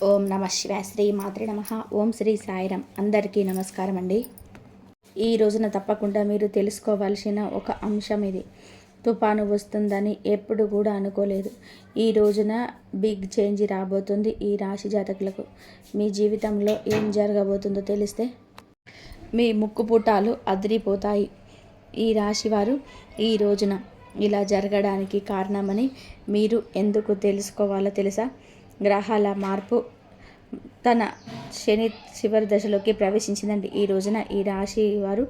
ఓం నమ శివాయ. శ్రీ మాత్రే నమ. ఓం శ్రీ సాయిరాం. అందరికీ నమస్కారం అండి. ఈ రోజున తప్పకుండా మీరు తెలుసుకోవాల్సిన ఒక అంశం ఇది. తుఫాను వస్తుందని ఎప్పుడు కూడా అనుకోలేదు. ఈ రోజున బిగ్ చేంజ్ రాబోతుంది ఈ రాశి జాతకులకు. మీ జీవితంలో ఏం జరగబోతుందో తెలిస్తే మీ ముక్కుపుటాలు అదిరిపోతాయి. ఈ రాశి వారు ఈ రోజున ఇలా జరగడానికి కారణమని మీరు ఎందుకు తెలుసుకోవాలో తెలుసా? గ్రహాల మార్పు తన శని చివరి దశలోకి ప్రవేశించిందండి. ఈ రోజున ఈ రాశి వారు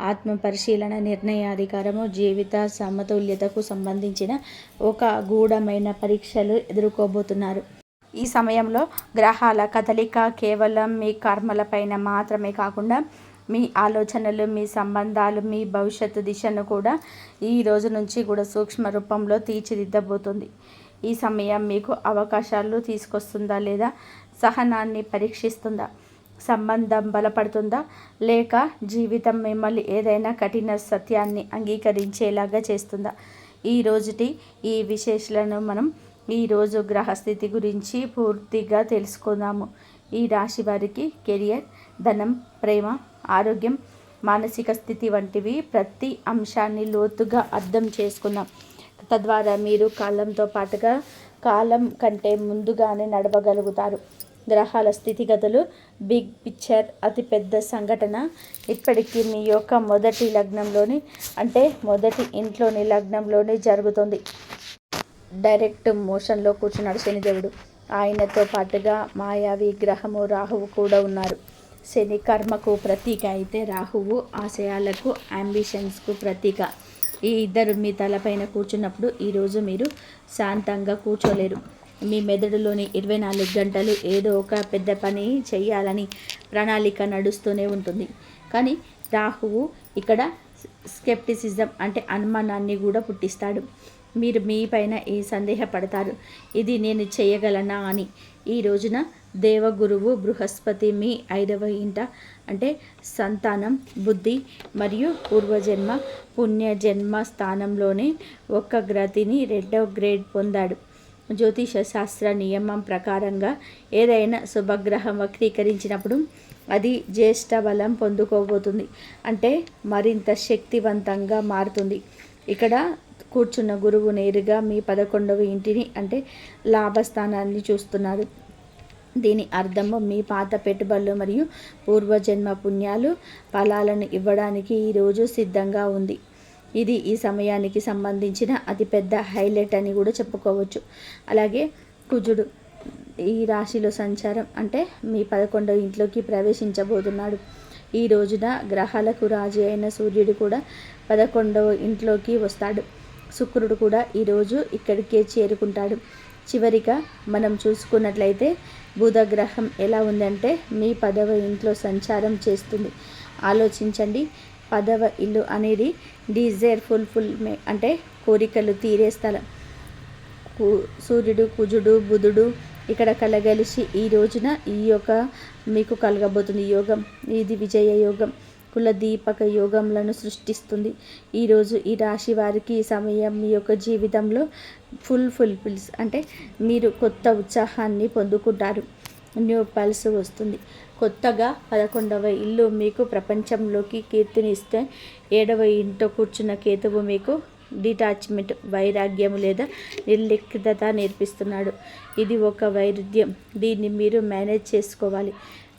ఆత్మ పరిశీలన, నిర్ణయాధికారము, జీవిత సమతుల్యతకు సంబంధించిన ఒక గూఢమైన పరీక్షలు ఎదుర్కోబోతున్నారు. ఈ సమయంలో గ్రహాల కదలిక కేవలం మీ కర్మలపైన మాత్రమే కాకుండా మీ ఆలోచనలు, మీ సంబంధాలు, మీ భవిష్యత్తు దిశను కూడా ఈ రోజు నుంచి కూడా సూక్ష్మ రూపంలో తీర్చిదిద్దబోతుంది. ఈ సమయం మీకు అవకాశాలు తీసుకొస్తుందా లేదా సహనాన్ని పరీక్షిస్తుందా? సంబంధం బలపడుతుందా లేక జీవితం మిమ్మల్ని ఏదైనా కఠిన సత్యాన్ని అంగీకరించేలాగా చేస్తుందా? ఈ రోజుటి ఈ విశేషాలను మనం ఈరోజు గ్రహస్థితి గురించి పూర్తిగా తెలుసుకుందాము. ఈ రాశి వారికి కెరియర్, ధనం, ప్రేమ, ఆరోగ్యం, మానసిక స్థితి వంటివి ప్రతి అంశాన్ని లోతుగా అర్థం చేసుకుందాం. తద్వారా మీరు కాలంతో పాటుగా కాలం కంటే ముందుగానే నడవగలుగుతారు. గ్రహాల స్థితిగతులు, బిగ్ పిక్చర్, అతిపెద్ద సంఘటన ఇప్పటికీ మీ యొక్క మొదటి లగ్నంలోని అంటే మొదటి ఇంట్లోని లగ్నంలోనే జరుగుతుంది. డైరెక్ట్ మోషన్లో కూర్చున్నాడు శనిదేవుడు. ఆయనతో పాటుగా మాయావి గ్రహము రాహువు కూడా ఉన్నారు. శని కర్మకు ప్రతీక అయితే రాహువు ఆశయాలకు, అంబిషన్స్కు ప్రతీక. ఈ ఇద్దరు మీ తలపైన కూర్చున్నప్పుడు ఈరోజు మీరు శాంతంగా కూర్చోలేరు. మీ మెదడులోని 24 గంటలు ఏదో ఒక పెద్ద పని చేయాలని ప్రణాళిక నడుస్తూనే ఉంటుంది. కానీ రాహువు ఇక్కడ స్కెప్టిసిజం అంటే అనుమానాన్ని కూడా పుట్టిస్తాడు. మీరు మీ పైన ఈ సందేహపడతారు, ఇది నేను చేయగలనా అని. ఈ రోజున దేవగురువు బృహస్పతి మీ 5వ ఇంట అంటే సంతానం, బుద్ధి మరియు పూర్వజన్మ పుణ్యజన్మ స్థానంలోనే ఒక గ్రతిని 2వ గ్రేడ్ పొందాడు. జ్యోతిష శాస్త్ర నియమం ప్రకారంగా ఏదైనా శుభగ్రహం వక్రీకరించినప్పుడు అది జ్యేష్ఠ బలం పొందుకోబోతుంది, అంటే మరింత శక్తివంతంగా మారుతుంది. ఇక్కడ కూర్చున్న గురువు నేరుగా మీ 11వ ఇంటిని అంటే లాభస్థానాన్ని చూస్తున్నారు. దీని అర్థము మీ పాత పెట్టుబడులు మరియు పూర్వజన్మ పుణ్యాలు ఫలాలను ఇవ్వడానికి ఈరోజు సిద్ధంగా ఉంది. ఇది ఈ సమయానికి సంబంధించిన అతిపెద్ద హైలైట్ అని కూడా చెప్పుకోవచ్చు. అలాగే కుజుడు ఈ రాశిలో సంచారం అంటే మీ 11వ ఇంట్లోకి ప్రవేశించబోతున్నాడు. ఈ రోజున గ్రహాలకు రాజు అయిన సూర్యుడు కూడా 11వ ఇంట్లోకి వస్తాడు. శుక్రుడు కూడా ఈరోజు ఇక్కడికే చేరుకుంటాడు. చివరిగా మనం చూసుకున్నట్లయితే బుధ గ్రహం ఎలా ఉందంటే మీ 10వ ఇంట్లో సంచారం చేస్తుంది. ఆలోచించండి, 10వ ఇల్లు అనేది డిజైర్ ఫుల్ఫిల్మెంట్ అంటే కోరికలు తీరే స్థలం. సూర్యుడు, కుజుడు, బుధుడు ఇక్కడ కలగలిసి ఈ రోజున ఈ యొక్క మీకు కలగబోతుంది యోగం. ఇది విజయ యోగం, కులదీపక యోగంలను సృష్టిస్తుంది. ఈరోజు ఈ రాశి వారికి ఈ సమయం మీ యొక్క జీవితంలో ఫుల్ఫిల్స్ అంటే మీరు కొత్త ఉత్సాహాన్ని పొందుకుంటారు. న్యూ పల్స్ వస్తుంది. కొత్తగా 11వ ఇల్లు మీకు ప్రపంచంలోకి కీర్తిని ఇస్తే 7వ ఇంట్లో కూర్చున్న కేతువు మీకు డిటాచ్మెంట్, వైరాగ్యం లేదా నిర్లిప్తత నేర్పిస్తున్నాడు. ఇది ఒక వైరుధ్యం, దీన్ని మీరు మేనేజ్ చేసుకోవాలి.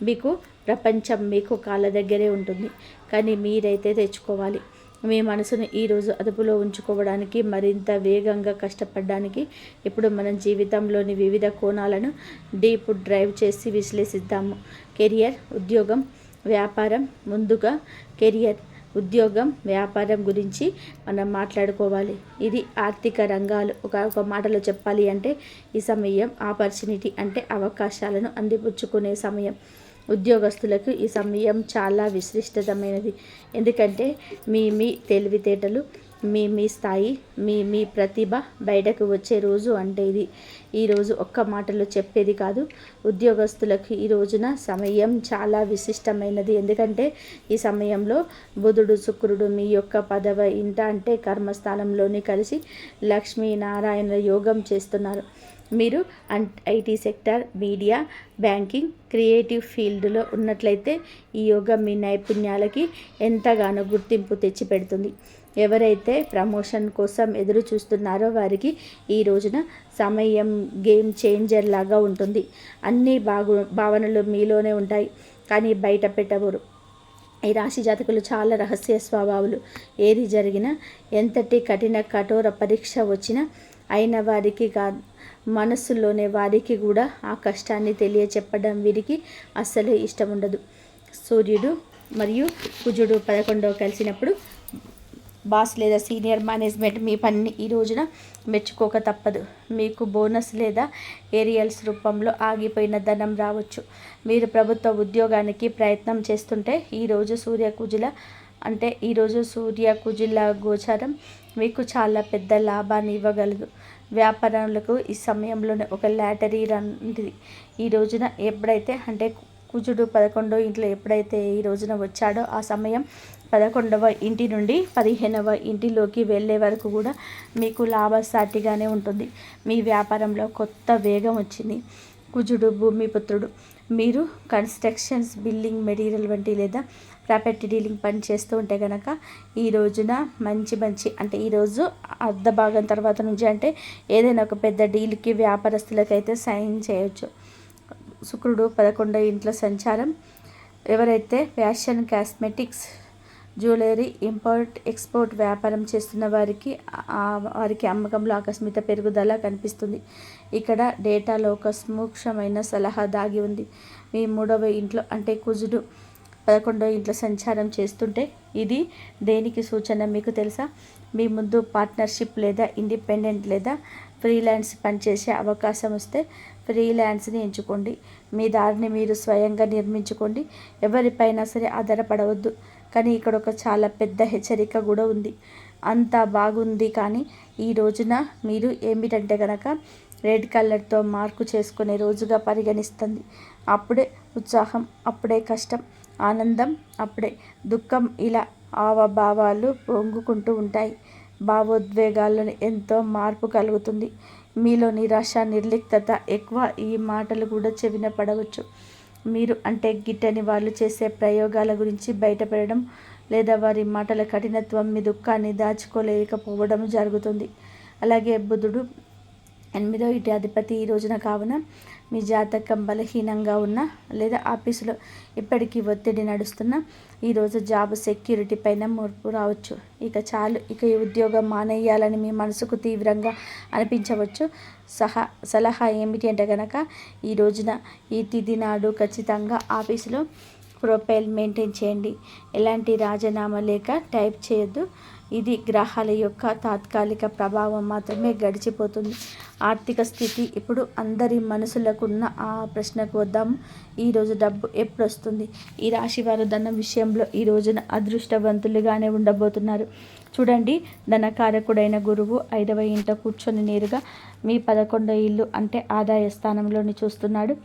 మీకు ప్రపంచం మీకు కాళ్ళ దగ్గరే ఉంటుంది, కానీ మీరైతే తెచ్చుకోవాలి. మీ మనసును ఈరోజు అదుపులో ఉంచుకోవడానికి, మరింత వేగంగా కష్టపడడానికి ఇప్పుడు మనం జీవితంలోని వివిధ కోణాలను డీప్ డ్రైవ్ చేసి విశ్లేషిద్దాము. కెరియర్, ఉద్యోగం, వ్యాపారం. ముందుగా కెరియర్, ఉద్యోగం, వ్యాపారం గురించి మనం మాట్లాడుకోవాలి. ఇది ఆర్థిక రంగాలు. ఒక మాటలో చెప్పాలి అంటే ఈ సమయం ఆపర్చునిటీ అంటే అవకాశాలను అందిపుచ్చుకునే సమయం. ఉద్యోగస్తులకు ఈ సమయం చాలా విశిష్టమైనది, ఎందుకంటే మీ తెలివితేటలు, మీ స్థాయి, మీ ప్రతిభ బయటకు వచ్చే రోజు అంటే ఇది. ఈరోజు ఒక్క మాటలో చెప్పేది కాదు. ఉద్యోగస్తులకు ఈ రోజున సమయం చాలా విశిష్టమైనది, ఎందుకంటే ఈ సమయంలో బుధుడు, శుక్రుడు మీ యొక్క 10వ ఇంట అంటే కర్మస్థానంలోని కలిసి లక్ష్మీనారాయణ యోగం చేస్తున్నారు. మీరు IT sector, media, banking, creative ఫీల్డ్లో ఉన్నట్లయితే ఈ యోగం మీ నైపుణ్యాలకి ఎంతగానో గుర్తింపు తెచ్చిపెడుతుంది. ఎవరైతే ప్రమోషన్ కోసం ఎదురు చూస్తున్నారో వారికి ఈ రోజున సమయం గేమ్ చేంజర్ లాగా ఉంటుంది. అన్ని భావనలు మీలోనే ఉంటాయి, కానీ బయట పెట్టబోరు. ఈ రాశి జాతకులు చాలా రహస్య స్వభావాలు. ఏది జరిగినా, ఎంతటి కఠోర పరీక్ష వచ్చినా అయిన వారికి కాదు, మనస్సులోనే వారికి కూడా ఆ కష్టాన్ని తెలియచెప్పడం వీరికి అస్సలు ఇష్టం ఉండదు. సూర్యుడు మరియు కుజుడు 11వ కలిసినప్పుడు బాస్ లేదా సీనియర్ మేనేజ్మెంట్ మీ పనిని ఈ రోజున మెచ్చుకోక తప్పదు. మీకు బోనస్ లేదా ఏరియల్స్ రూపంలో ఆగిపోయిన ధనం రావచ్చు. మీరు ప్రభుత్వ ఉద్యోగానికి ప్రయత్నం చేస్తుంటే ఈరోజు సూర్య కుజుల గోచారం మీకు చాలా పెద్ద లాభాన్ని ఇవ్వగలదు. వ్యాపారులకు ఈ సమయంలోనే ఒక లాటరీ లాంటిది. ఈ రోజున ఎప్పుడైతే కుజుడు 11వ ఇంట్లో ఎప్పుడైతే ఈ రోజున వచ్చాడో ఆ సమయం 11వ ఇంటి నుండి 15వ ఇంటిలోకి వెళ్ళే వరకు కూడా మీకు లాభసాటిగానే ఉంటుంది. మీ వ్యాపారంలో కొత్త వేగం వచ్చింది. కుజుడు భూమిపుత్రుడు. మీరు కన్స్ట్రక్షన్స్, బిల్డింగ్ మెటీరియల్ వంటి లేదా ప్రాపర్టీ డీలింగ్ పని చేస్తూ ఉంటే కనుక ఈ రోజున మంచి ఈరోజు అర్ధ భాగం తర్వాత నుంచి ఏదైనా ఒక పెద్ద డీల్కి వ్యాపారస్తులకైతే సైన్ చేయొచ్చు. శుక్రుడు 11వ ఇంట్లో సంచారం. ఎవరైతే fashion, cosmetics, jewellery, import export వ్యాపారం చేస్తున్న వారికి అమ్మకంలో ఆకస్మిక పెరుగుదల కనిపిస్తుంది. ఇక్కడ డేటాలో ఒక సూక్ష్మమైన సలహా దాగి ఉంది. మీ 3వ ఇంట్లో కుజుడు 11వ ఇంట్లో సంచారం చేస్తుంటే ఇది దేనికి సూచన మీకు తెలుసా? మీ ముందు పార్ట్నర్షిప్ లేదా ఇండిపెండెంట్ లేదా ఫ్రీలాన్స్ పనిచేసే అవకాశం వస్తే ఫ్రీలాన్స్ని ఎంచుకోండి. మీ దారిని మీరు స్వయంగా నిర్మించుకోండి. ఎవరిపైనా సరే ఆధారపడవద్దు. కానీ ఇక్కడ ఒక చాలా పెద్ద హెచ్చరిక కూడా ఉంది. అంతా బాగుంది, కానీ ఈ రోజున మీరు కనుక రెడ్ కలర్తో మార్కు చేసుకునే రోజుగా పరిగణిస్తుంది. అప్పుడే ఉత్సాహం, అప్పుడే కష్టం, ఆనందం, అప్పుడే దుఃఖం, ఇలా భావాలు పొంగుకుంటూ ఉంటాయి. భావోద్వేగాల్లో ఎంతో మార్పు కలుగుతుంది. మీలో నిరాశ, నిర్లిప్తత ఎక్కువ. ఈ మాటలు కూడా చెవిన పడవచ్చు. మీరు గిట్టని వాళ్ళు చేసే ప్రయోగాల గురించి బయటపడడం లేదా వారి మాటల కఠినత్వం మీ దుఃఖాన్ని దాచుకోలేకపోవడం జరుగుతుంది. అలాగే బుధుడు 8వ ఇంటి అధిపతి ఈ రోజున కావున మీ జాతకం బలహీనంగా ఉన్న లేదా ఆఫీసులో ఇప్పటికీ ఒత్తిడి నడుస్తున్న ఈరోజు జాబ్ సెక్యూరిటీ పైన మార్పు రావచ్చు. ఇక ఈ ఉద్యోగం మానేయాలని మీ మనసుకు తీవ్రంగా అనిపించవచ్చు. సలహా ఏమిటి కనుక ఈ రోజున ఈ తిథి నాడు ఖచ్చితంగా ఆఫీసులో ప్రొఫైల్ మెయింటైన్ చేయండి. ఎలాంటి రాజీనామా లేక టైప్ చేయొద్దు. ఇది గ్రహాల యొక్క తాత్కాలిక ప్రభావం మాత్రమే, గడిచిపోతుంది. ఆర్థిక స్థితి. ఇప్పుడు అందరి మనసులకున్న ఆ ప్రశ్నకు వద్దాము. ఈరోజు డబ్బు ఎప్పుడు వస్తుంది? ఈ రాశి వారు ధనం విషయంలో ఈ రోజున అదృష్టవంతులుగానే ఉండబోతున్నారు. చూడండి, ధనకారకుడైన గురువు 5వ ఇంట కూర్చొని నేరుగా మీ 11వ ఇల్లు ఆదాయ స్థానంలోని చూస్తున్నాడు.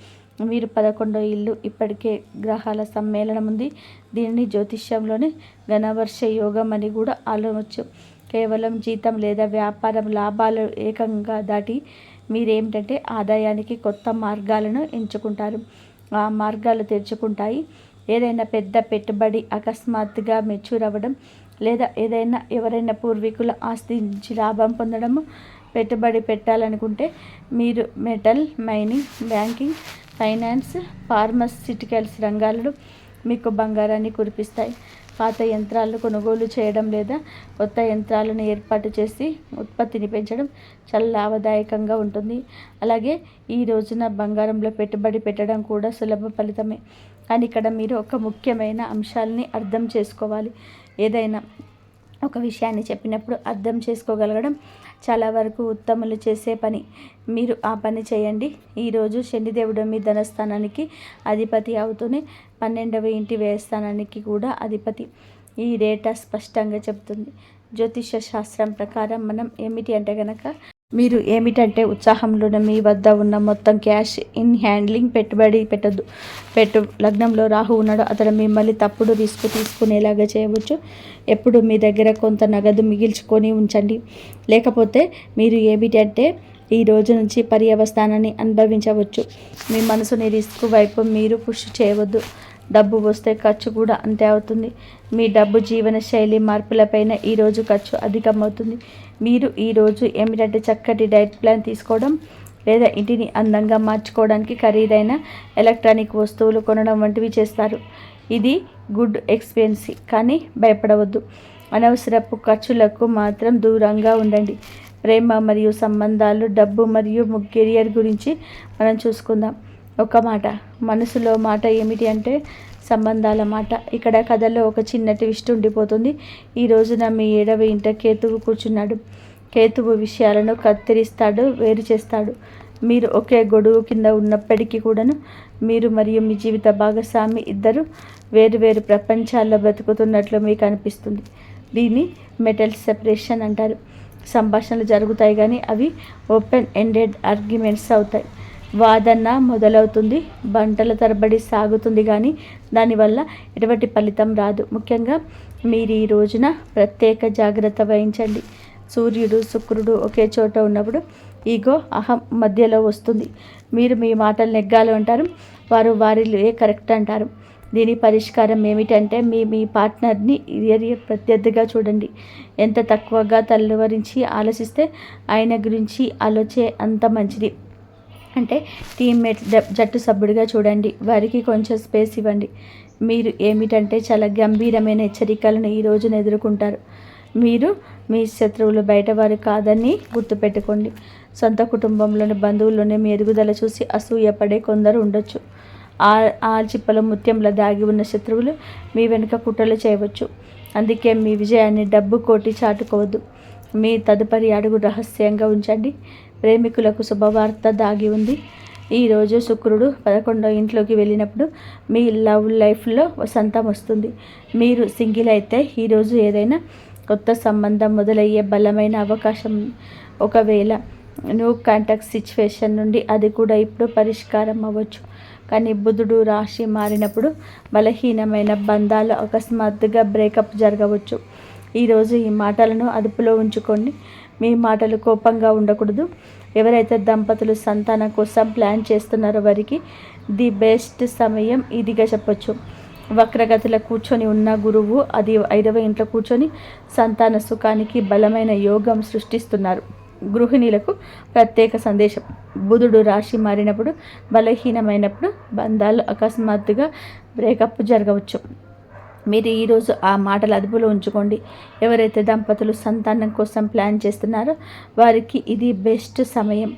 మీరు 11వ ఇల్లు ఇప్పటికే గ్రహాల సమ్మేళనం ఉంది. దీనిని జ్యోతిష్యంలోని ఘనవర్ష యోగం అని కూడా ఆలోచించవచ్చు. కేవలం జీతం లేదా వ్యాపారం లాభాలు ఏకంగా దాటి మీరేమిటంటే ఆదాయానికి కొత్త మార్గాలను ఎంచుకుంటారు. ఆ మార్గాలు తెరుచుకుంటాయి. ఏదైనా పెద్ద పెట్టుబడి అకస్మాత్తుగా మెచ్యూర్ అవ్వడం లేదా ఎవరైనా పూర్వీకుల ఆస్తి నుంచి లాభం పొందడము. పెట్టుబడి పెట్టాలనుకుంటే మీరు metal, mining, banking, finance, pharmaceuticals రంగాలలో మీకు బంగారాన్ని కురిపిస్తాయి. పాత యంత్రాలను కొనుగోలు చేయడం లేదా కొత్త యంత్రాలను ఏర్పాటు చేసి ఉత్పత్తిని పెంచడం చాలా లాభదాయకంగా ఉంటుంది. అలాగే ఈ రోజున బంగారంలో పెట్టుబడి పెట్టడం కూడా సులభ ఫలితమే. కానీ ఇక్కడ మీరు ఒక ముఖ్యమైన అంశాలని అర్థం చేసుకోవాలి. ఏదైనా ఒక విషయాన్ని చెప్పినప్పుడు అర్థం చేసుకోగలగడం చాలా వరకు ఉత్తములు చేసే పని. మీరు ఆ పని చేయండి. ఈరోజు శనిదేవుడు మీ ధనస్థానానికి అధిపతి అవుతూనే 12వ ఇంటి వ్యయస్థానానికి కూడా అధిపతి. ఈ డేటా స్పష్టంగా చెబుతుంది. జ్యోతిష శాస్త్రం ప్రకారం మనం కనుక మీరు ఉత్సాహంలోనే మీ వద్ద ఉన్న మొత్తం క్యాష్ ఇన్ హ్యాండ్లింగ్ పెట్టుబడి పెట్టద్దు. లగ్నంలో రాహు ఉన్నాడు. అతను మిమ్మల్ని తప్పుడు రిస్క్ తీసుకునేలాగా చేయవచ్చు. ఎప్పుడు మీ దగ్గర కొంత నగదు మిగిల్చుకొని ఉంచండి. లేకపోతే మీరు ఈ రోజు నుంచి పర్యవస్థానాన్ని అనుభవించవచ్చు. మీ మనసుని రిస్క్ వైపు మీరు పుష్ చేయవద్దు. డబ్బు వస్తే ఖర్చు కూడా అంతే అవుతుంది. మీ డబ్బు జీవన శైలి మార్పులపైన ఈరోజు ఖర్చు అధికమవుతుంది. మీరు ఈరోజు ఏమిటంటే చక్కటి డైట్ ప్లాన్ తీసుకోవడం, లేదా ఇంటిని అందంగా మార్చుకోవడానికి ఖరీదైన ఎలక్ట్రానిక్ వస్తువులు కొనడం వంటివి చేస్తారు. ఇది గుడ్ ఎక్స్పెన్సీ, కానీ భయపడవద్దు. అనవసరపు ఖర్చులకు మాత్రం దూరంగా ఉండండి. ప్రేమ మరియు సంబంధాలు, డబ్బు మరియు కెరియర్ గురించి మనం చూసుకుందాం. ఒక మాట, మనసులో మాట ఏమిటి అంటే సంబంధాల మాట. ఇక్కడ కథలో ఒక చిన్న ట్విస్ట్ ఉండిపోతుంది. ఈ రోజున మీ 7వ ఇంట కేతువు కూర్చున్నాడు. కేతువు విషయాలను కత్తిరిస్తాడు, వేరు చేస్తాడు. మీరు ఒకే గొడుగు కింద ఉన్నప్పటికీ కూడాను మీరు మరియు మీ జీవిత భాగస్వామి ఇద్దరు వేరు వేరు ప్రపంచాల్లో బ్రతుకుతున్నట్లు మీకు అనిపిస్తుంది. దీన్ని మెంటల్ సెపరేషన్ అంటారు. సంభాషణలు జరుగుతాయి కానీ అవి ఓపెన్ ఎండెడ్ ఆర్గ్యుమెంట్స్ అవుతాయి. వాదన మొదలవుతుంది, గంటల తరబడి సాగుతుంది, కానీ దానివల్ల ఎటువంటి ఫలితం రాదు. ముఖ్యంగా మీరు ఈ రోజున ప్రత్యేక జాగ్రత్త వహించండి. సూర్యుడు, శుక్రుడు ఒకే చోట ఉన్నప్పుడు ఈగో, అహం మధ్యలో వస్తుంది. మీరు మీ మాటలు నెగ్గాలి అంటారు, వారు వారిలో కరెక్ట్ అంటారు. దీని పరిష్కారం ఏమిటంటే మీ పార్ట్నర్ని ప్రత్యర్థిగా చూడండి. ఎంత తక్కువగా తలవరించి ఆలోచిస్తే ఆయన గురించి ఆలోచే అంత మంచిది. అంటే టీమ్మేట్, జట్టు సభ్యుడిగా చూడండి. వారికి కొంచెం స్పేస్ ఇవ్వండి. మీరు ఏమిటంటే చాలా గంభీరమైన హెచ్చరికలను ఈ రోజున ఎదుర్కొంటారు. మీరు మీ శత్రువులు బయటవారు కాదని గుర్తుపెట్టుకోండి. సొంత కుటుంబంలోని బంధువుల్లోనే మీ ఎదుగుదల చూసి అసూయపడే కొందరు ఉండొచ్చు. ఆ చిప్పలో ముత్యంలో దాగి ఉన్న శత్రువులు మీ వెనుక కుట్రలు చేయవచ్చు. అందుకే మీ విజయాన్ని డబ్బు కోటి చాటుకోవద్దు. మీ తదుపరి అడుగు రహస్యంగా ఉంచండి. ప్రేమికులకు శుభవార్త దాగి ఉంది. ఈరోజు శుక్రుడు 11వ ఇంట్లోకి వెళ్ళినప్పుడు మీ లవ్ లైఫ్లో వసంతం వస్తుంది. మీరు సింగిల్ అయితే ఈరోజు ఏదైనా కొత్త సంబంధం మొదలయ్యే బలమైన అవకాశం. ఒకవేళ న్యూ కాంటాక్ట్ సిచ్యువేషన్ నుండి అది కూడా ఇప్పుడు పరిష్కారం అవ్వచ్చు. కానీ బుధుడు రాశి మారినప్పుడు బలహీనమైన బంధాలు అకస్మాత్తుగా బ్రేకప్ జరగవచ్చు. ఈరోజు ఈ మాటలను అదుపులో ఉంచుకోండి. మీ మాటలు కోపంగా ఉండకూడదు. ఎవరైతే దంపతులు సంతానం కోసం ప్లాన్ చేస్తున్నారో వారికి ది బెస్ట్ సమయం ఇదిగా చెప్పొచ్చు. వక్రగతిలో కూర్చొని ఉన్న గురువు అది 5వ ఇంట్లో కూర్చొని సంతాన సుఖానికి బలమైన యోగం సృష్టిస్తున్నారు. గృహిణీలకు ప్రత్యేక సందేశం. బుధుడు రాశి మారినప్పుడు బలహీనమైనప్పుడు బంధాలు అకస్మాత్తుగా బ్రేకప్ జరగవచ్చు. మీరు ఈరోజు ఆ మాటలు అదుపులో ఉంచుకోండి. ఎవరైతే దంపతులు సంతానం కోసం ప్లాన్ చేస్తున్నారో వారికి ఇది బెస్ట్ సమయం.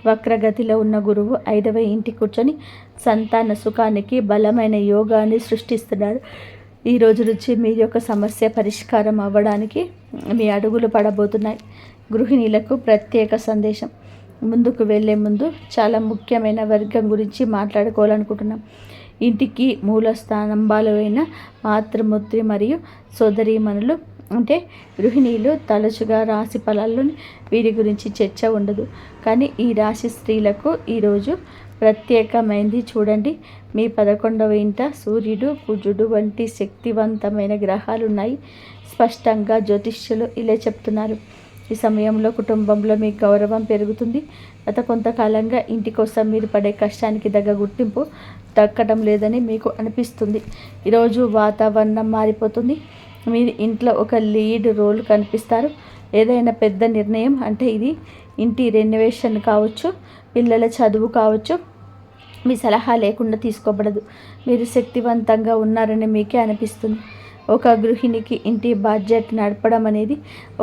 వక్రగతిలో ఉన్న గురువు 5వ ఇంటి కూర్చొని సంతాన సుఖానికి బలమైన యోగాన్ని సృష్టిస్తున్నారు. ఈ రోజు నుంచి మీ యొక్క సమస్య పరిష్కారం అవ్వడానికి మీ అడుగులు పడబోతున్నాయి. గృహిణీలకు ప్రత్యేక సందేశం. ముందుకు వెళ్ళే ముందు చాలా ముఖ్యమైన వర్గం గురించి మాట్లాడుకోవాలనుకుంటున్నాం. ఇంటికి మూల స్తంభాలైన మాతృమూర్తి మరియు సోదరీమణులు అంటే గృహిణీలు తరచుగా రాశి ఫలాల్లోని వీరి గురించి చర్చ ఉండదు. కానీ ఈ రాశి స్త్రీలకు ఈరోజు ప్రత్యేకమైంది. చూడండి, మీ 11వ ఇంట సూర్యుడు, కుజుడు వంటి శక్తివంతమైన గ్రహాలు ఉన్నాయి. స్పష్టంగా జ్యోతిష్యులు ఇలా చెప్తున్నారు. ఈ సమయంలో కుటుంబంలో మీ గౌరవం పెరుగుతుంది. గత కొంతకాలంగా ఇంటి కోసం మీరు పడే కష్టానికి తగ్గ గుర్తింపు దక్కడం లేదని మీకు అనిపిస్తుంది. ఈరోజు వాతావరణం మారిపోతుంది. మీరు ఇంట్లో ఒక లీడ్ రోల్ కనిపిస్తారు. ఏదైనా పెద్ద నిర్ణయం అంటే ఇది ఇంటి రెనోవేషన్ కావచ్చు, పిల్లల చదువు కావచ్చు, మీ సలహా లేకుండా తీసుకోబడదు. మీరు శక్తివంతంగా ఉన్నారని మీకే అనిపిస్తుంది. ఒక గృహిణికి ఇంటి బడ్జెట్ నడపడం అనేది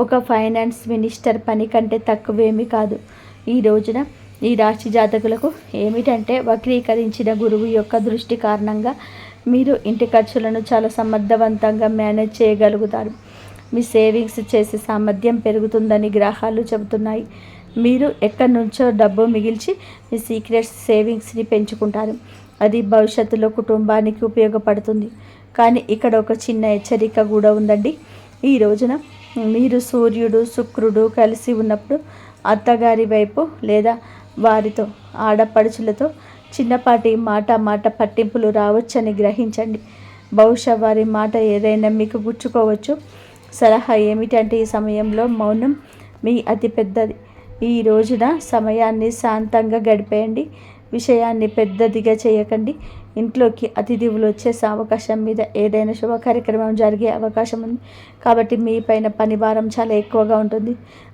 ఒక ఫైనాన్స్ మినిస్టర్ పని కంటే తక్కువేమీ కాదు. ఈ రోజున ఈ రాశి జాతకులకు ఏమిటంటే వక్రీకరించిన గురువు యొక్క దృష్టి కారణంగా మీరు ఇంటి ఖర్చులను చాలా సమర్థవంతంగా మేనేజ్ చేయగలుగుతారు. మీ సేవింగ్స్ చేసే సామర్థ్యం పెరుగుతుందని గ్రహాలు చెబుతున్నాయి. మీరు ఎక్కడి నుంచో డబ్బు మిగిల్చి మీ సీక్రెట్ సేవింగ్స్ని పెంచుకుంటారు. అది భవిష్యత్తులో కుటుంబానికి ఉపయోగపడుతుంది. కానీ ఇక్కడ ఒక చిన్న హెచ్చరిక కూడా ఉందండి. ఈ రోజున మీరు సూర్యుడు, శుక్రుడు కలిసి ఉన్నప్పుడు అత్తగారి వైపు లేదా వారితో ఆడపడుచులతో చిన్నపాటి మాట పట్టింపులు రావచ్చని గ్రహించండి. బహుశా వారి మాట ఏదైనా మీకు గుచ్చుకోవచ్చు. సలహా ఏమిటంటే ఈ సమయంలో మౌనం మీ అతి పెద్దది. ఈ రోజున సమయాన్ని శాంతంగా గడిపేయండి. విషయాన్ని పెద్దదిగా చేయకండి. ఇంట్లోకి అతిథులు వచ్చే అవకాశం మీద ఏదైనా శుభ కార్యక్రమం జరిగే అవకాశం ఉంది కాబట్టి మీ పైన పని భారం చాలా ఎక్కువగా ఉంటుంది.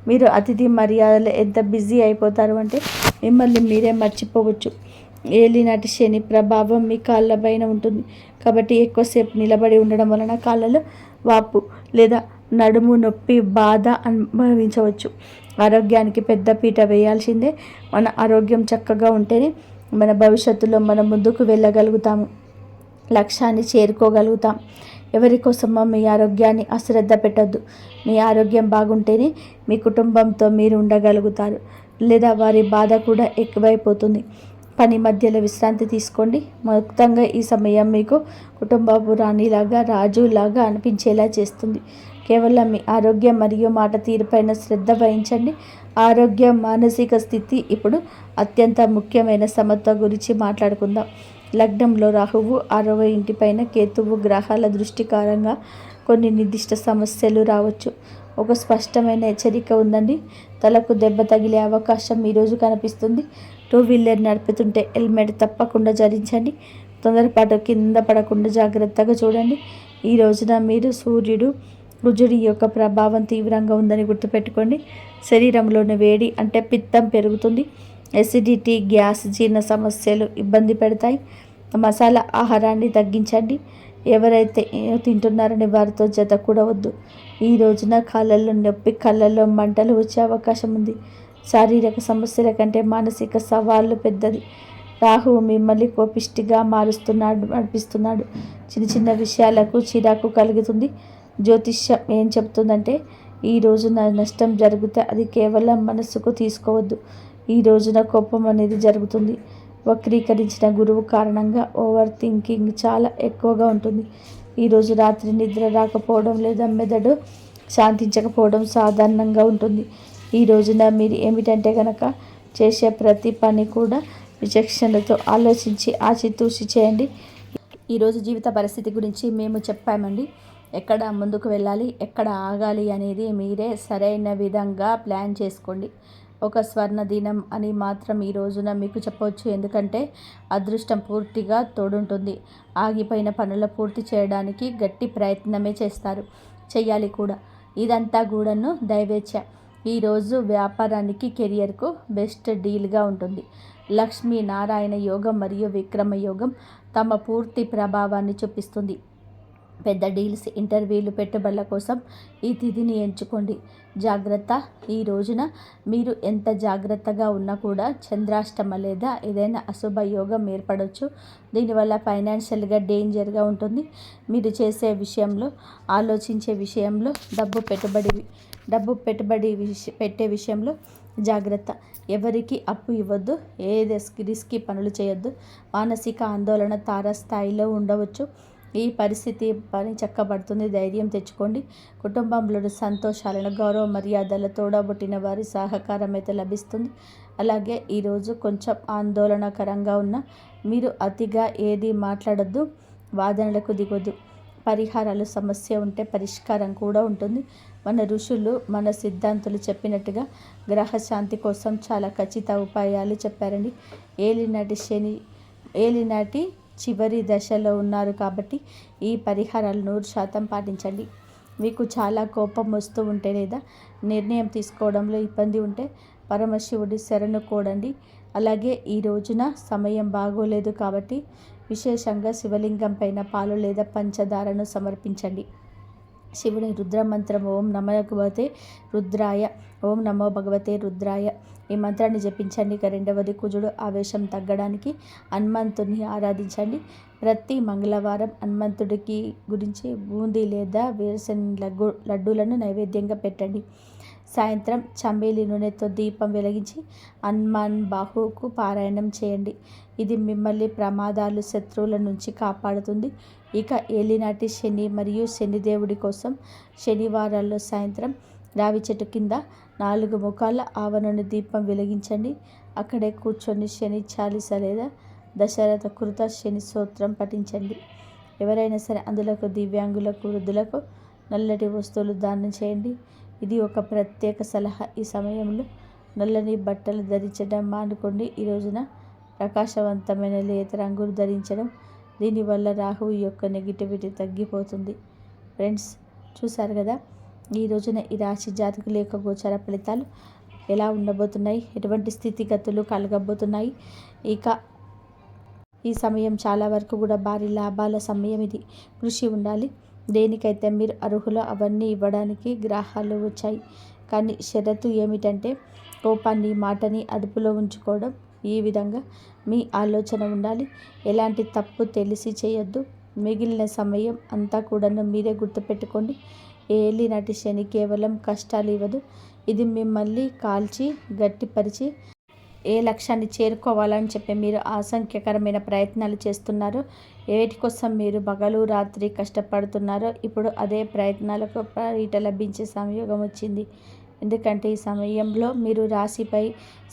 మీరు అతిథి మర్యాదలు ఎంత బిజీ అయిపోతారు అంటే మిమ్మల్ని మీరే మర్చిపోవచ్చు. ఏలినాటి శని ప్రభావం మీ కాళ్ళ పైన ఉంటుంది కాబట్టి ఎక్కువసేపు నిలబడి ఉండడం వలన కాళ్ళలో వాపు లేదా నడుము నొప్పి బాధ అనుభవించవచ్చు. ఆరోగ్యానికి పెద్ద పీట వేయాల్సిందే. మన ఆరోగ్యం చక్కగా ఉంటేనే మన భవిష్యత్తులో మనం ముందుకు వెళ్ళగలుగుతాము, లక్ష్యాన్ని చేరుకోగలుగుతాం. ఎవరి కోసమో మీ ఆరోగ్యాన్ని అశ్రద్ధ పెట్టద్దు. మీ ఆరోగ్యం బాగుంటేనే మీ కుటుంబంతో మీరు ఉండగలుగుతారు, లేదా వారి బాధ కూడా ఎక్కువైపోతుంది. పని మధ్యలో విశ్రాంతి తీసుకోండి. మొత్తంగా ఈ సమయం మీకు కుటుంబపు రాణిలాగా రాజులాగా అనిపించేలా చేస్తుంది. కేవలం మీ ఆరోగ్యం మరియు మాట తీరుపైన శ్రద్ధ వహించండి. ఆరోగ్యం, మానసిక స్థితి ఇప్పుడు అత్యంత ముఖ్యమైన సమత్వ గురించి మాట్లాడుకుందాం. లగ్నంలో రాహువు, 6వ ఇంటిపైన కేతువు గ్రహాల దృష్టి కారణంగా కొన్ని నిర్దిష్ట సమస్యలు రావచ్చు. ఒక స్పష్టమైన హెచ్చరిక ఉందండి. తలకు దెబ్బ తగిలే అవకాశం ఈరోజు కనిపిస్తుంది. 2 వీలర్ నడుపుతుంటే హెల్మెట్ తప్పకుండా ధరించండి. తొందరపాటు కింద పడకుండా జాగ్రత్తగా చూడండి. ఈ రోజున మీరు సూర్యుడు, కుజుడి యొక్క ప్రభావం తీవ్రంగా ఉందని గుర్తుపెట్టుకోండి. శరీరంలోని వేడి అంటే పిత్తం పెరుగుతుంది. ఎసిడిటీ, గ్యాస్, జీర్ణ సమస్యలు ఇబ్బంది పెడతాయి. మసాలా ఆహారాన్ని తగ్గించండి. ఎవరైతే తింటున్నారని వారితో జత కూడా వద్దు. ఈ రోజున కాళ్ళల్లో నొప్పి, కళ్ళల్లో మంటలు వచ్చే అవకాశం ఉంది. శారీరక సమస్యల కంటే మానసిక సవాళ్ళు పెద్దది. రాహువు మిమ్మల్ని కోపిష్టిగా నడిపిస్తున్నాడు. చిన్న చిన్న విషయాలకు చిరాకు కలుగుతుంది. జ్యోతిష్యం ఏం చెప్తుందంటే ఈ రోజున నష్టం జరిగితే అది కేవలం మనస్సుకు తీసుకోవద్దు. ఈ రోజున కోపం అనేది జరుగుతుంది. వక్రీకరించిన గురువు కారణంగా ఓవర్ థింకింగ్ చాలా ఎక్కువగా ఉంటుంది. ఈరోజు రాత్రి నిద్ర రాకపోవడం లేదా మెదడు శాంతించకపోవడం సాధారణంగా ఉంటుంది. ఈ రోజున మీరు ఏమిటంటే కనుక చేసే ప్రతి పని కూడా విచక్షణతో ఆలోచించి ఆచితూచి చేయండి. ఈరోజు జీవిత పరిస్థితి గురించి మేము చెప్పామండి. ఎక్కడ ముందుకు వెళ్ళాలి, ఎక్కడ ఆగాలి అనేది మీరే సరైన విధంగా ప్లాన్ చేసుకోండి. ఒక స్వర్ణ దినం అని మాత్రం ఈ రోజున మీకు చెప్పవచ్చు. ఎందుకంటే అదృష్టం పూర్తిగా తోడుంటుంది. ఆగిపోయిన పనులు పూర్తి చేయడానికి గట్టి ప్రయత్నమే చెయ్యాలి కూడా. ఇదంతా కూడాను దైవేచ్ఛ. ఈరోజు వ్యాపారానికి, కెరియర్కు బెస్ట్ డీల్గా ఉంటుంది. లక్ష్మీ నారాయణ యోగం మరియు విక్రమ యోగం తమ పూర్తి ప్రభావాన్ని చూపిస్తుంది. పెద్ద డీల్స్, ఇంటర్వ్యూలు, పెట్టుబడుల కోసం ఈ తిథిని ఎంచుకోండి. జాగ్రత్త. ఈ రోజున మీరు ఎంత జాగ్రత్తగా ఉన్నా కూడా చంద్రాష్టమ లేదా ఏదైనా అశుభ యోగం ఏర్పడవచ్చు. దీనివల్ల ఫైనాన్షియల్గా డేంజర్గా ఉంటుంది. మీరు చేసే విషయంలో, ఆలోచించే విషయంలో, డబ్బు పెట్టుబడి పెట్టే విషయంలో జాగ్రత్త. ఎవరికి అప్పు ఇవ్వద్దు. రిస్కీ పనులు చేయొద్దు. మానసిక ఆందోళన తారస్థాయిలో ఉండవచ్చు. ఈ పరిస్థితి పని చక్కబడుతుంది. ధైర్యం తెచ్చుకోండి. కుటుంబంలోని సంతోషాలను, గౌరవ మర్యాదల, తోడబుట్టిన వారి సహకారం అయితే లభిస్తుంది. అలాగే ఈరోజు కొంచెం ఆందోళనకరంగా ఉన్న మీరు అతిగా ఏది మాట్లాడద్దు, వాదనలకు దిగొద్దు. పరిహారాలు, సమస్య ఉంటే పరిష్కారం కూడా ఉంటుంది. మన ఋషులు, మన సిద్ధాంతులు చెప్పినట్టుగా గ్రహశాంతి కోసం చాలా ఖచ్చిత ఉపాయాలు చెప్పారండి. ఏలినాటి చివరి దశలో ఉన్నారు కాబట్టి ఈ పరిహారాలు 100% పాటించండి. మీకు చాలా కోపం వస్తూ ఉంటే లేదా నిర్ణయం తీసుకోవడంలో ఇబ్బంది ఉంటే పరమశివుడి శరణు కోడండి. అలాగే ఈ రోజున సమయం బాగోలేదు కాబట్టి విశేషంగా శివలింగం పైన పాలు లేదా పంచదారను సమర్పించండి. శివుని రుద్రమంత్రం ఓం నమో భగవతే రుద్రాయ ఈ మంత్రాన్ని జపించండి. ఇక రెండవది, కుజుడు ఆవేశం తగ్గడానికి హనుమంతుని ఆరాధించండి. ప్రతి మంగళవారం హనుమంతుడికి గురించి బూందీ లేదా వేరుశెనగ లడ్డూలను నైవేద్యంగా పెట్టండి. సాయంత్రం చంబేలి నూనెతో దీపం వెలిగించి హనుమాన్ బాహుకు పారాయణం చేయండి. ఇది మిమ్మల్ని ప్రమాదాలు, శత్రువుల నుంచి కాపాడుతుంది. ఇక ఏలినాటి శని మరియు శనిదేవుడి కోసం శనివారాల్లో సాయంత్రం రావి చెట్టు కింద 4 ముఖాల ఆవనూనె దీపం వెలిగించండి. అక్కడే కూర్చొని శని చాలీస లేదా దశరథ కృత శని స్తోత్రం పఠించండి. ఎవరైనా సరే అందులకు దివ్యాంగులకు, వృద్ధులకు నల్లటి వస్తువులు దానం చేయండి. ఇది ఒక ప్రత్యేక సలహా. ఈ సమయంలో నల్లని బట్టలు ధరించడం మానుకోండి. ఈ రోజున ప్రకాశవంతమైన లేత రంగులు ధరించడం, దీనివల్ల రాహువు యొక్క నెగిటివిటీ తగ్గిపోతుంది. ఫ్రెండ్స్, చూసారు కదా ఈ రోజున ఈ రాశి జాతకుల యొక్క గోచార ఫలితాలు ఎలా ఉండబోతున్నాయి, ఎటువంటి స్థితిగతులు కలగబోతున్నాయి. ఇక ఈ సమయం చాలా వరకు కూడా భారీ లాభాల సమయం. ఇది కృషి ఉండాలి. దేనికైతే మీరు అర్హులో అవన్నీ ఇవ్వడానికి గ్రహాలు వచ్చాయి. కానీ షరతు ఏమిటంటే కోపాన్ని, మాటని అదుపులో ఉంచుకోవడం. ఈ విధంగా మీ ఆలోచన ఉండాలి. ఎలాంటి తప్పు తెలిసి చేయొద్దు. మిగిలిన సమయం అంతా కూడాను మీరే గుర్తుపెట్టుకోండి. ఏలినాటి శని కేవలం కష్టాలు ఇవ్వదు. ఇది మిమ్మల్ని కాల్చి గట్టిపరిచి ఏ లక్ష్యాన్ని చేరుకోవాలని చెప్పి మీరు అసంఖ్యకరమైన ప్రయత్నాలు చేస్తున్నారో, ఏటి కోసం మీరు పగలు రాత్రి కష్టపడుతున్నారో, ఇప్పుడు అదే ప్రయత్నాలకు ఫలితం లభించే సంయోగం వచ్చింది. ఎందుకంటే ఈ సమయంలో మీరు రాశిపై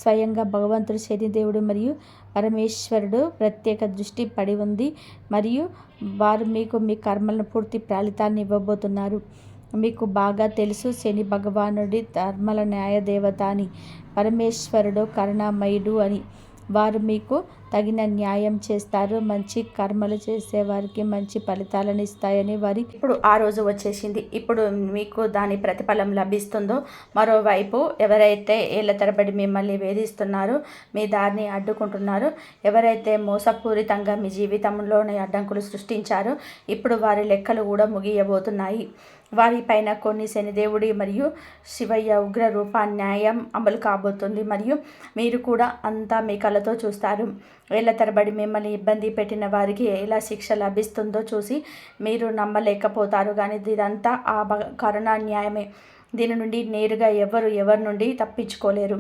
స్వయంగా భగవంతుడు శనిదేవుడు మరియు పరమేశ్వరుడు ప్రత్యేక దృష్టి పడి ఉంది. మరియు వారు మీకు మీ కర్మలను పూర్తి ఫలితాన్ని ఇవ్వబోతున్నారు. మీకు బాగా తెలుసు, శని భగవానుడి ధర్మల న్యాయదేవత అని, పరమేశ్వరుడు కరుణామయుడు అని. వారు మీకు తగిన న్యాయం చేస్తారు. మంచి కర్మలు చేసేవారికి మంచి ఫలితాలను ఇస్తాయని వారి ఇప్పుడు ఆ రోజు వచ్చేసింది. ఇప్పుడు మీకు దాని ప్రతిఫలం లభిస్తుందో. మరోవైపు ఎవరైతే ఏళ్ల తరబడి మిమ్మల్ని వేధిస్తున్నారో, మీ దారిని అడ్డుకుంటున్నారో, ఎవరైతే మోసపూరితంగా మీ జీవితంలోని అడ్డంకులు సృష్టించారో, ఇప్పుడు వారి లెక్కలు కూడా ముగియబోతున్నాయి. వారిపైన కొన్ని శనిదేవుడి మరియు శివయ్య ఉగ్ర రూప న్యాయం అమలు కాబోతుంది. మరియు మీరు కూడా అంతా మీ కళ్ళతో చూస్తారు. ఏళ్ల తరబడి మిమ్మల్ని ఇబ్బంది పెట్టిన వారికి ఎలా శిక్ష లభిస్తుందో చూసి మీరు నమ్మలేకపోతారు. కానీ ఇదంతా ఆ కరుణా న్యాయమే. దీని నుండి నేరుగా ఎవరి నుండి తప్పించుకోలేరు.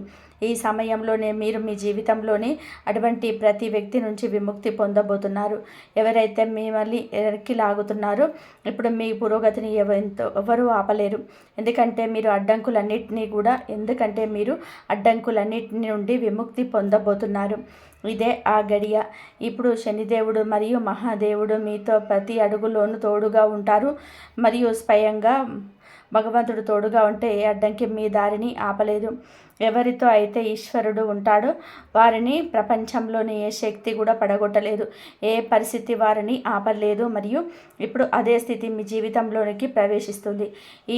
ఈ సమయంలోనే మీరు మీ జీవితంలోని అటువంటి ప్రతి వ్యక్తి నుంచి విముక్తి పొందబోతున్నారు. ఎవరైతే మిమ్మల్ని ఎరక్కి లాగుతున్నారో, ఇప్పుడు మీ పురోగతిని ఎవరు ఆపలేరు. ఎందుకంటే మీరు అడ్డంకులన్నిటి నుండి విముక్తి పొందబోతున్నారు. ఇదే ఆ గడియ. ఇప్పుడు శనిదేవుడు మరియు మహాదేవుడు మీతో ప్రతి అడుగులోనూ తోడుగా ఉంటారు. మరియు స్వయంగా భగవంతుడు తోడుగా ఉంటే ఏ అడ్డంకి మీ దారిని ఆపలేదు. ఎవరితో అయితే ఈశ్వరుడు ఉంటాడో వారిని ప్రపంచంలోని ఏ శక్తి కూడా పడగొట్టలేదు. ఏ పరిస్థితి వారిని ఆపలేదు. మరియు ఇప్పుడు అదే స్థితి మీ జీవితంలోనికి ప్రవేశిస్తుంది.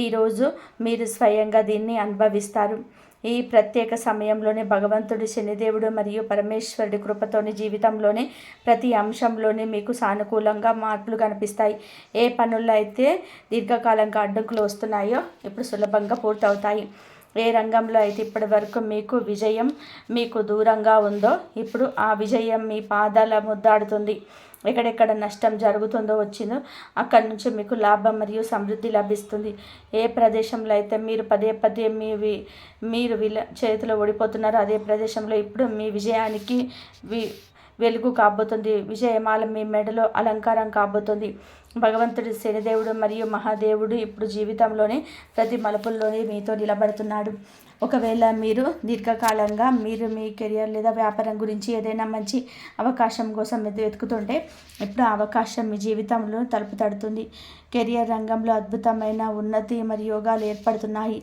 ఈరోజు మీరు స్వయంగా దీన్ని అనుభవిస్తారు. ఈ ప్రత్యేక సమయంలోనే భగవంతుడి శనిదేవుడు మరియు పరమేశ్వరుడి కృపతోని జీవితంలోని ప్రతి అంశంలోనే మీకు సానుకూలంగా మార్పులు కనిపిస్తాయి. ఏ పనుల్లో అయితే దీర్ఘకాలంగా అడ్డంకులు వస్తున్నాయో ఇప్పుడు సులభంగా పూర్తవుతాయి. ఏ రంగంలో అయితే ఇప్పటి వరకు మీకు విజయం మీకు దూరంగా ఉందో, ఇప్పుడు ఆ విజయం మీ పాదాల ముద్దాడుతుంది. ఎక్కడెక్కడ నష్టం జరుగుతుందో వచ్చిందో అక్కడి నుంచి మీకు లాభం మరియు సమృద్ధి లభిస్తుంది. ఏ ప్రదేశంలో అయితే మీరు పదే మీరు చేతిలో ఓడిపోతున్నారో అదే ప్రదేశంలో ఇప్పుడు మీ విజయానికి వెలుగు కాబోతుంది. విజయమాల మీ మెడలో అలంకారం కాబోతుంది. భగవంతుడి శనిదేవుడు మరియు మహాదేవుడు ఇప్పుడు జీవితంలోని ప్రతి మలుపుల్లోనే మీతో నిలబడుతున్నాడు. ఒకవేళ మీరు దీర్ఘకాలంగా మీరు మీ కెరియర్ లేదా వ్యాపారం గురించి ఏదైనా మంచి అవకాశం కోసం వెతుకుతుంటే ఇప్పుడు ఆ అవకాశం మీ జీవితంలో తలుపు తడుతుంది. కెరియర్ రంగంలో అద్భుతమైన ఉన్నతి మరియు యోగాలు ఏర్పడుతున్నాయి.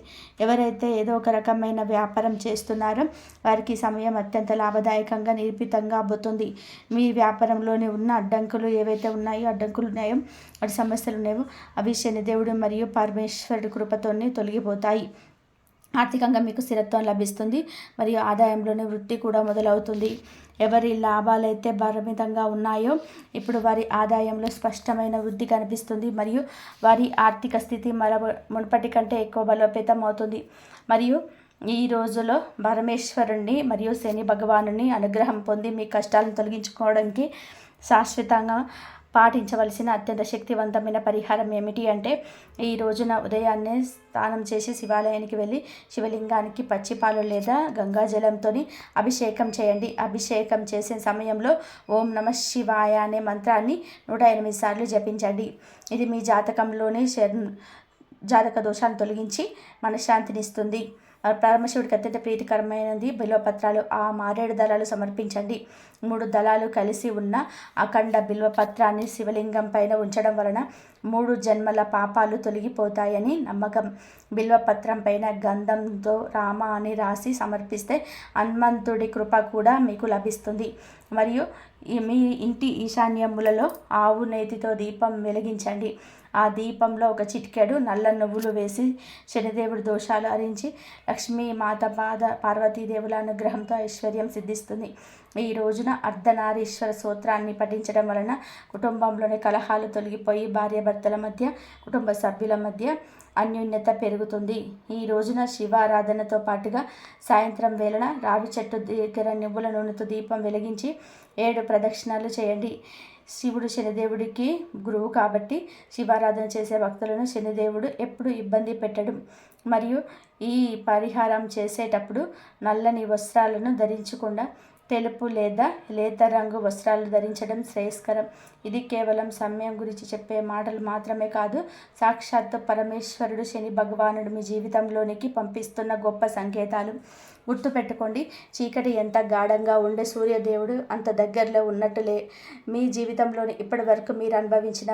ఎవరైతే ఏదో ఒక రకమైన వ్యాపారం చేస్తున్నారో వారికి సమయం అత్యంత లాభదాయకంగా నిరూపితంగా అబ్బుతుంది. మీ వ్యాపారంలోనే ఉన్న అడ్డంకులు ఏవైతే ఉన్నాయో అటు సమస్యలు ఉన్నాయో అవి శనిదేవుడు మరియు పరమేశ్వరుడి కృపతోనే తొలగిపోతాయి. ఆర్థికంగా మీకు స్థిరత్వం లభిస్తుంది మరియు ఆదాయంలోనే వృద్ధి కూడా మొదలవుతుంది. ఎవరి లాభాలైతే పరిమితంగా ఉన్నాయో ఇప్పుడు వారి ఆదాయంలో స్పష్టమైన వృద్ధి కనిపిస్తుంది మరియు వారి ఆర్థిక స్థితి మునుపటి కంటే ఎక్కువ బలోపేతం అవుతుంది. మరియు ఈ రోజులో పరమేశ్వరుణ్ణి మరియు శని భగవానుని అనుగ్రహం పొంది మీ కష్టాలను తొలగించుకోవడానికి శాశ్వతంగా పాటించవలసిన అత్యంత శక్తివంతమైన పరిహారం ఏమిటి అంటే, ఈ రోజున ఉదయాన్నే స్నానం చేసి శివాలయానికి వెళ్ళి శివలింగానికి పచ్చిపాలు లేదా గంగాజలంతో అభిషేకం చేయండి. అభిషేకం చేసే సమయంలో ఓం నమః శివాయ అనే మంత్రాన్ని 108 సార్లు జపించండి. ఇది మీ జాతకంలోని జాతక దోషాన్ని తొలగించి మనశ్శాంతినిస్తుంది. పరమశివుడికి అత్యంత ప్రీతికరమైనది బిల్వపత్రాలు. ఆ మారేడు దళాలు సమర్పించండి. 3 దళాలు కలిసి ఉన్న అఖండ బిల్వపత్రాన్ని శివలింగం పైన ఉంచడం వలన 3 జన్మల పాపాలు తొలగిపోతాయని నమ్మకం. బిల్వపత్రం పైన గంధంతో రామ అని రాసి సమర్పిస్తే హనుమంతుడి కృప కూడా మీకు లభిస్తుంది. మరియు మీ ఇంటి ఈశాన్యములలో ఆవు నేతితో దీపం వెలిగించండి. ఆ దీపంలో ఒక చిటికెడు నల్ల నువ్వులు వేసి శనిదేవుడి దోషాలు హరించి లక్ష్మీ మాత పార్వతీదేవుల అనుగ్రహంతో ఐశ్వర్యం సిద్ధిస్తుంది. ఈ రోజున అర్ధనారీశ్వర స్తోత్రాన్ని పఠించడం వలన కుటుంబంలోని కలహాలు తొలగిపోయి భార్యాభర్తల మధ్య, కుటుంబ సభ్యుల మధ్య అన్యోన్యత పెరుగుతుంది. ఈ రోజున శివారాధనతో పాటుగా సాయంత్రం వేళన రావి చెట్టు దగ్గర నువ్వుల నూనెతో దీపం వెలిగించి 7 ప్రదక్షిణాలు చేయండి. శివుడు శనిదేవుడికి గురువు కాబట్టి శివారాధన చేసే భక్తులను శనిదేవుడు ఎప్పుడు ఇబ్బంది పెట్టడం. మరియు ఈ పరిహారం చేసేటప్పుడు నల్లని వస్త్రాలను ధరించకుండా తెలుపు లేదా లేత రంగు వస్త్రాలు ధరించడం శ్రేయస్కరం. ఇది కేవలం సమయం గురించి చెప్పే మాటలు మాత్రమే కాదు, సాక్షాత్తు పరమేశ్వరుడు శని భగవానుడు మీ జీవితంలోనికి పంపిస్తున్న గొప్ప సంకేతాలు. గుర్తుపెట్టుకోండి, చీకటి ఎంత గాఢంగా ఉండే సూర్యదేవుడు అంత దగ్గరలో ఉన్నట్టులే. మీ జీవితంలోని ఇప్పటి వరకు మీరు అనుభవించిన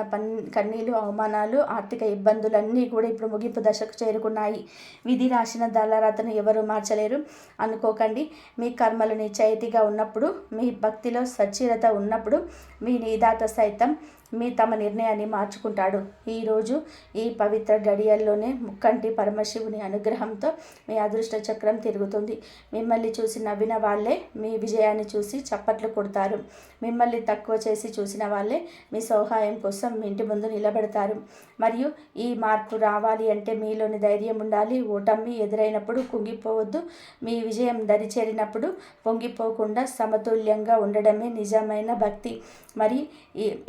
కన్నీళ్ళు, అవమానాలు, ఆర్థిక ఇబ్బందులన్నీ కూడా ఇప్పుడు ముగింపు దశకు చేరుకున్నాయి. విధి రాసిన దళరాతను ఎవరు మార్చలేరు అనుకోకండి. మీ కర్మలు నిశ్చయితీగా ఉన్నప్పుడు, మీ భక్తిలో సచ్చీరత ఉన్నప్పుడు మీ నిదాత సైతం తమ నిర్ణయాన్ని మార్చుకుంటాడు. ఈరోజు ఈ పవిత్ర గడియల్లోనే ముక్కంటి పరమశివుని అనుగ్రహంతో మీ అదృష్ట చక్రం తిరుగుతుంది. మిమ్మల్ని చూసి నవ్విన వాళ్ళే మీ విజయాన్ని చూసి చప్పట్లు కొడతారు. మిమ్మల్ని తక్కువ చేసి చూసిన వాళ్ళే మీ సహాయం కోసం మీ ఇంటి ముందు నిలబెడతారు. మరియు ఈ మార్పు రావాలి అంటే మీలోని ధైర్యం ఉండాలి. ఓటమి ఎదురైనప్పుడు కుంగిపోవద్దు. మీ విజయం దరిచేరినప్పుడు పొంగిపోకుండా సమతుల్యంగా ఉండడమే నిజమైన భక్తి. మరి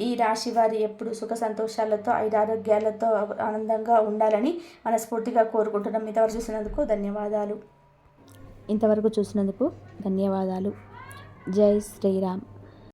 ఈ రాశి వారి ఎప్పుడు సుఖ సంతోషాలతో, ఐరారోగ్యాలతో ఆనందంగా ఉండాలని మనస్ఫూర్తిగా కోరుకుంటున్నాం. ఇంతవరకు చూసినందుకు ధన్యవాదాలు. జై శ్రీరామ్.